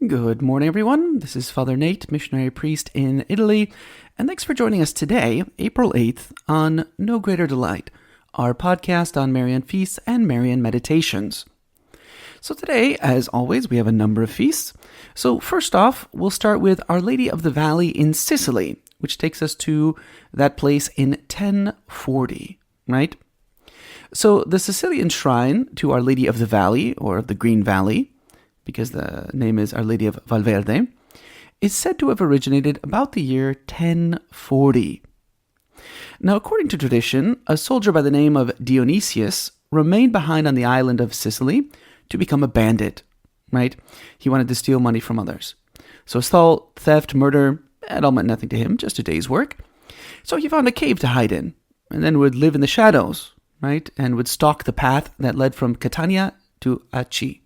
Good morning, everyone. This is Father Nate, missionary priest in Italy, and thanks for joining us today, April 8th, on No Greater Delight, our podcast on Marian feasts and Marian meditations. So today, as always, we have a number of feasts. So first off, we'll start with Our Lady of the Valley in Sicily, which takes us to that place in 1040, right? So the Sicilian shrine to Our Lady of the Valley, or of the Green Valley, because the name is Our Lady of Valverde, is said to have originated about the year 1040. Now, according to tradition, a soldier by the name of Dionysius remained behind on the island of Sicily to become a bandit, right? He wanted to steal money from others. So assault, theft, murder, it all meant nothing to him, just a day's work. So he found a cave to hide in, and then would live in the shadows, right? And would stalk the path that led from Catania to Acqui.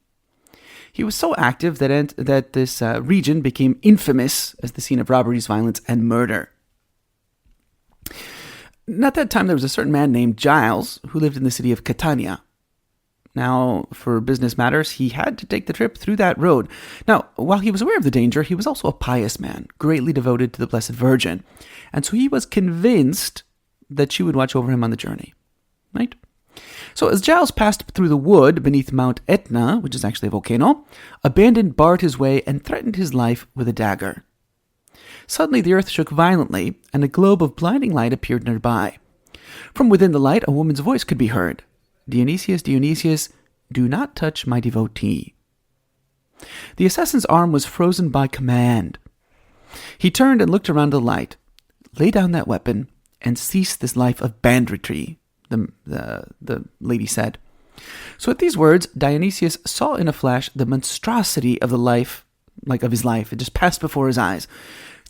He was so active that this region became infamous as the scene of robberies, violence, and murder. And at that time, there was a certain man named Giles who lived in the city of Catania. Now, for business matters, he had to take the trip through that road. Now, while he was aware of the danger, he was also a pious man, greatly devoted to the Blessed Virgin. And so he was convinced that she would watch over him on the journey, right? So as Giles passed through the wood beneath Mount Etna, which is actually a volcano, a bandit barred his way and threatened his life with a dagger. Suddenly the earth shook violently, and a globe of blinding light appeared nearby. From within the light, a woman's voice could be heard. Dionysius, Dionysius, do not touch my devotee. The assassin's arm was frozen by command. He turned and looked around the light. Lay down that weapon and cease this life of banditry, the lady said. So at these words, Dionysius saw in a flash the monstrosity of his life. It just passed before his eyes.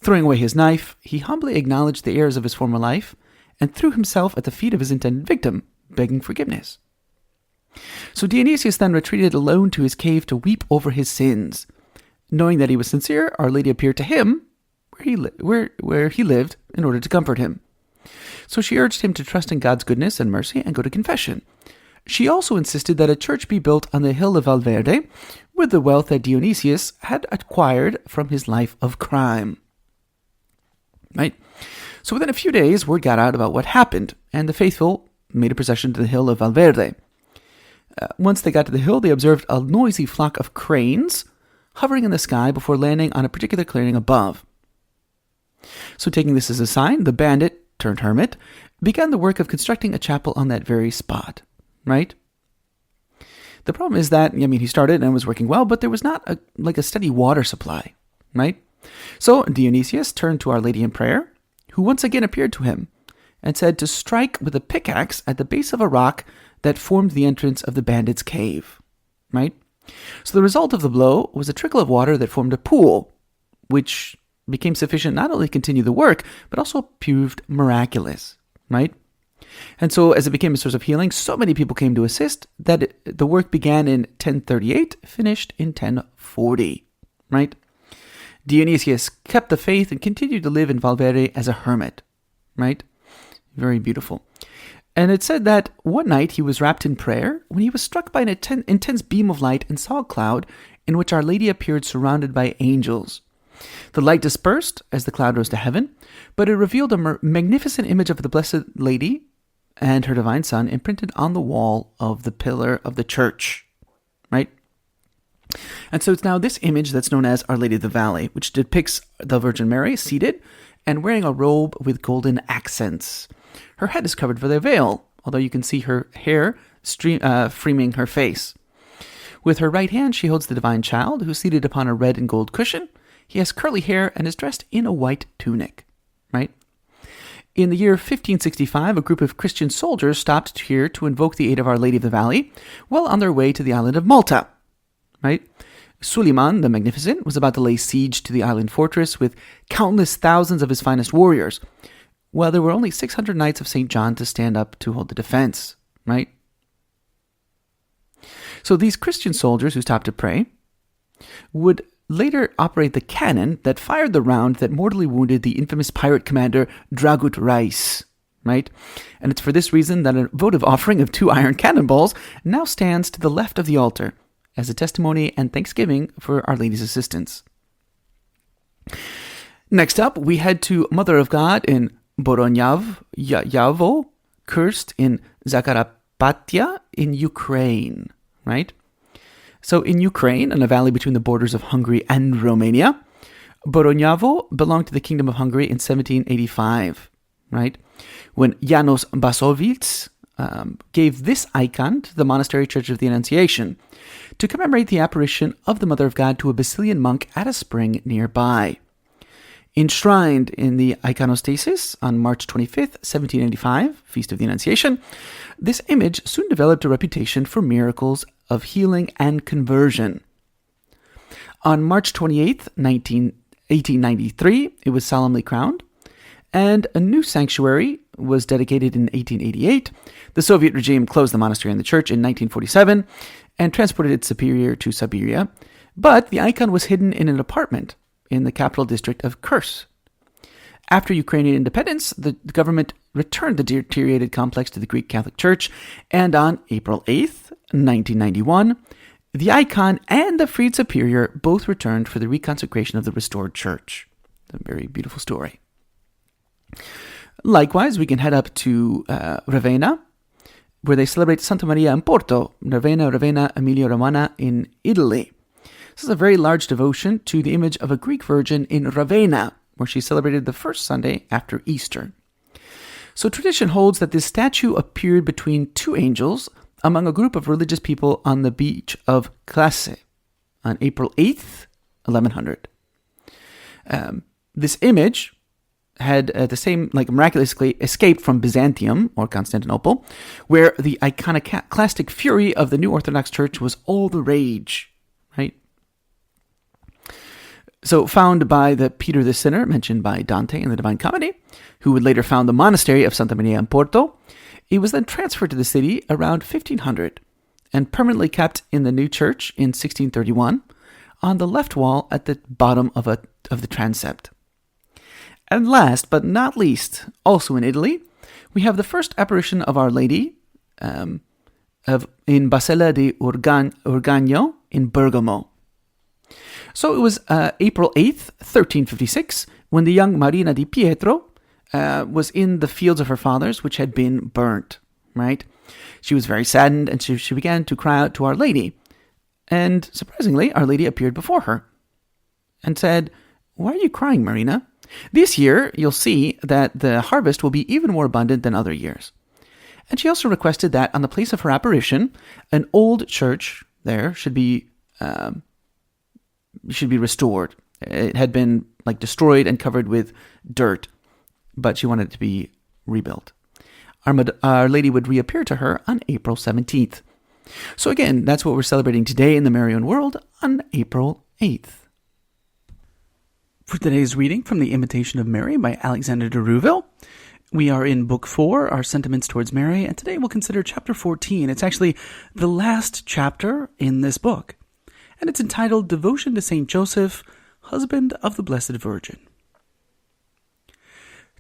Throwing away his knife, he humbly acknowledged the errors of his former life and threw himself at the feet of his intended victim, begging forgiveness. So Dionysius then retreated alone to his cave to weep over his sins. Knowing that he was sincere, Our Lady appeared to him where he lived in order to comfort him. So she urged him to trust in God's goodness and mercy and go to confession. She also insisted that a church be built on the hill of Valverde with the wealth that Dionysius had acquired from his life of crime. Right? So within a few days, word got out about what happened, and the faithful made a procession to the hill of Valverde. Once they got to the hill, they observed a noisy flock of cranes hovering in the sky before landing on a particular clearing above. So taking this as a sign, the bandit turned hermit, began the work of constructing a chapel on that very spot, right? The problem is that, he started and was working well, but there was not a steady water supply, right? So Dionysius turned to Our Lady in prayer, who once again appeared to him and said to strike with a pickaxe at the base of a rock that formed the entrance of the bandit's cave, right? So the result of the blow was a trickle of water that formed a pool, which became sufficient not only to continue the work, but also proved miraculous, right? And so as it became a source of healing, so many people came to assist that the work began in 1038, finished in 1040, right? Dionysius kept the faith and continued to live in Valverde as a hermit, right? Very beautiful. And it said that one night he was wrapped in prayer when he was struck by an intense beam of light and saw a cloud in which Our Lady appeared surrounded by angels. The light dispersed as the cloud rose to heaven, but it revealed a magnificent image of the Blessed Lady and her Divine Son imprinted on the wall of the pillar of the church, right? And so it's now this image that's known as Our Lady of the Valley, which depicts the Virgin Mary seated and wearing a robe with golden accents. Her head is covered with a veil, although you can see her hair framing her face. With her right hand, she holds the Divine Child, who's seated upon a red and gold cushion. He has curly hair and is dressed in a white tunic, right? In the year 1565, a group of Christian soldiers stopped here to invoke the aid of Our Lady of the Valley while on their way to the island of Malta, right? Suleiman the Magnificent was about to lay siege to the island fortress with countless thousands of his finest warriors, while there were only 600 knights of St. John to stand up to hold the defense, right? So these Christian soldiers who stopped to pray would later operate the cannon that fired the round that mortally wounded the infamous pirate commander Dragut Reis, right? And it's for this reason that a votive offering of 2 iron cannonballs now stands to the left of the altar, as a testimony and thanksgiving for Our Lady's assistance. Next up, we head to Mother of God in Boronyav, Kursk in Zakarpattia in Ukraine, right? So in Ukraine, in a valley between the borders of Hungary and Romania, Boronyav belonged to the Kingdom of Hungary in 1785, right? When Janos Basovits gave this icon to the Monastery Church of the Annunciation to commemorate the apparition of the Mother of God to a Basilian monk at a spring nearby. Enshrined in the iconostasis on March 25th, 1785, Feast of the Annunciation, this image soon developed a reputation for miracles of healing and conversion. On March 28th, 1893, it was solemnly crowned, and a new sanctuary was dedicated in 1888. The Soviet regime closed the monastery and the church in 1947 and transported its superior to Siberia, but the icon was hidden in an apartment in the capital district of Kursk. After Ukrainian independence, the government returned the deteriorated complex to the Greek Catholic Church, and on April 8th, 1991, the icon and the freed superior both returned for the reconsecration of the restored church. A very beautiful story. Likewise, we can head up to Ravenna, where they celebrate Santa Maria in Porto, Ravenna, Emilia-Romagna in Italy. This is a very large devotion to the image of a Greek virgin in Ravenna, where she celebrated the first Sunday after Easter. So tradition holds that this statue appeared between two angels among a group of religious people on the beach of Classe on April 8th, 1100. This image had miraculously escaped from Byzantium, or Constantinople, where the iconoclastic fury of the New Orthodox Church was all the rage, right? So found by the Peter the Sinner, mentioned by Dante in the Divine Comedy, who would later found the monastery of Santa Maria in Porto, it was then transferred to the city around 1500 and permanently kept in the new church in 1631 on the left wall at the bottom of the transept. And last but not least, also in Italy, we have the first apparition of Our Lady in Basella di Urgagno in Bergamo. So it was April 8th, 1356, when the young Marina di Pietro was in the fields of her fathers, which had been burnt, right? She was very saddened, and she began to cry out to Our Lady. And surprisingly, Our Lady appeared before her and said, "Why are you crying, Marina? This year, you'll see that the harvest will be even more abundant than other years." And she also requested that on the place of her apparition, an old church there should be restored. It had been destroyed and covered with dirt, but she wanted it to be rebuilt. Our Lady would reappear to her on April 17th. So again, that's what we're celebrating today in the Marian world on April 8th. For today's reading from the Imitation of Mary by Alexander de Rouville, we are in Book 4, Our Sentiments Towards Mary, and today we'll consider Chapter 14. It's actually the last chapter in this book, and it's entitled Devotion to Saint Joseph, Husband of the Blessed Virgin.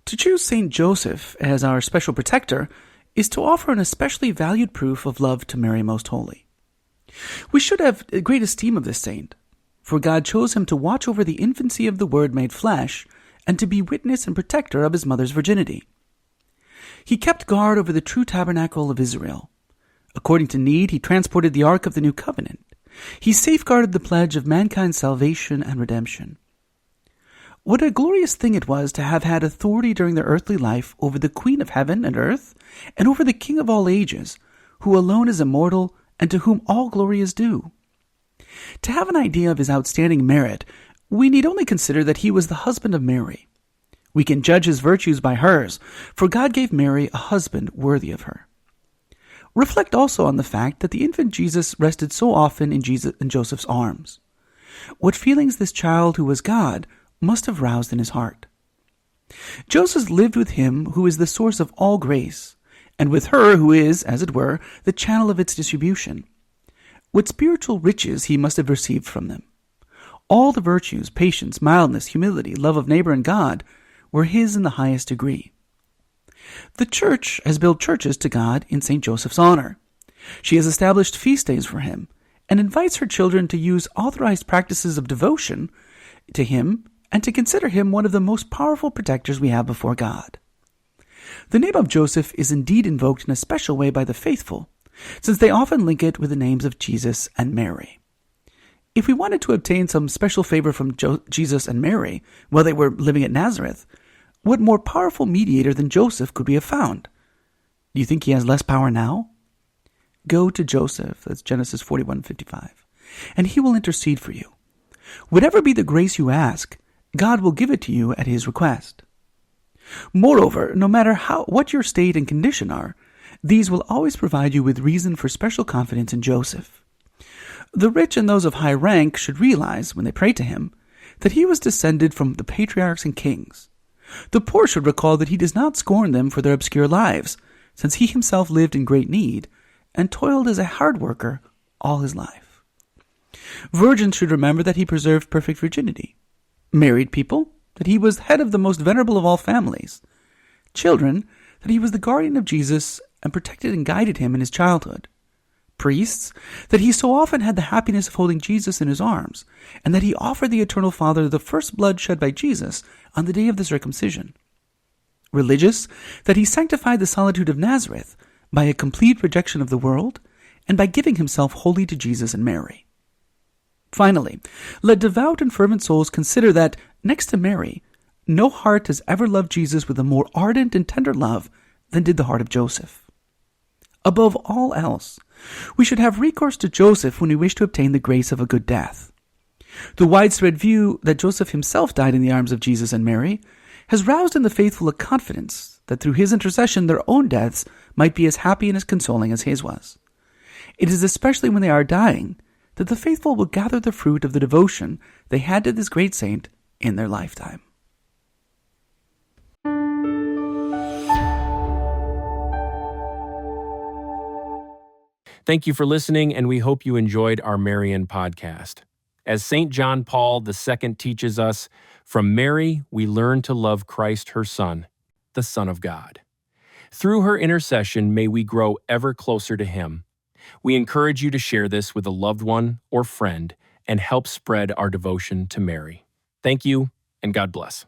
To choose Saint Joseph as our special protector is to offer an especially valued proof of love to Mary Most Holy. We should have great esteem of this saint, for God chose him to watch over the infancy of the Word made flesh and to be witness and protector of his mother's virginity. He kept guard over the true tabernacle of Israel. According to need, he transported the Ark of the New Covenant. He safeguarded the pledge of mankind's salvation and redemption. What a glorious thing it was to have had authority during their earthly life over the Queen of heaven and earth, and over the King of all ages, who alone is immortal and to whom all glory is due. To have an idea of his outstanding merit, we need only consider that he was the husband of Mary. We can judge his virtues by hers, for God gave Mary a husband worthy of her. Reflect also on the fact that the infant Jesus rested so often in Joseph's arms. What feelings this child who was God must have roused in his heart. Joseph lived with him who is the source of all grace, and with her who is, as it were, the channel of its distribution. What spiritual riches he must have received from them. All the virtues, patience, mildness, humility, love of neighbor and God, were his in the highest degree. The Church has built churches to God in St. Joseph's honor. She has established feast days for him, and invites her children to use authorized practices of devotion to him and to consider him one of the most powerful protectors we have before God. The name of Joseph is indeed invoked in a special way by the faithful, since they often link it with the names of Jesus and Mary. If we wanted to obtain some special favor from Jesus and Mary while they were living at Nazareth, what more powerful mediator than Joseph could we have found? Do you think he has less power now? Go to Joseph, that's Genesis 41:55, and he will intercede for you. Whatever be the grace you ask, God will give it to you at his request. Moreover, no matter what your state and condition are, these will always provide you with reason for special confidence in Joseph. The rich and those of high rank should realize, when they pray to him, that he was descended from the patriarchs and kings. The poor should recall that he does not scorn them for their obscure lives, since he himself lived in great need and toiled as a hard worker all his life. Virgins should remember that he preserved perfect virginity. Married people, that he was head of the most venerable of all families. Children, that he was the guardian of Jesus and protected and guided him in his childhood. Priests, that he so often had the happiness of holding Jesus in his arms, and that he offered the Eternal Father the first blood shed by Jesus on the day of the circumcision. Religious, that he sanctified the solitude of Nazareth by a complete rejection of the world and by giving himself wholly to Jesus and Mary. Finally, let devout and fervent souls consider that, next to Mary, no heart has ever loved Jesus with a more ardent and tender love than did the heart of Joseph. Above all else, we should have recourse to Joseph when we wish to obtain the grace of a good death. The widespread view that Joseph himself died in the arms of Jesus and Mary has roused in the faithful a confidence that through his intercession their own deaths might be as happy and as consoling as his was. It is especially when they are dying that the faithful will gather the fruit of the devotion they had to this great saint in their lifetime. Thank you for listening, and we hope you enjoyed our Marian podcast. As St. John Paul II teaches us, from Mary we learn to love Christ, her Son, the Son of God. Through her intercession, may we grow ever closer to him. We encourage you to share this with a loved one or friend and help spread our devotion to Mary. Thank you, and God bless.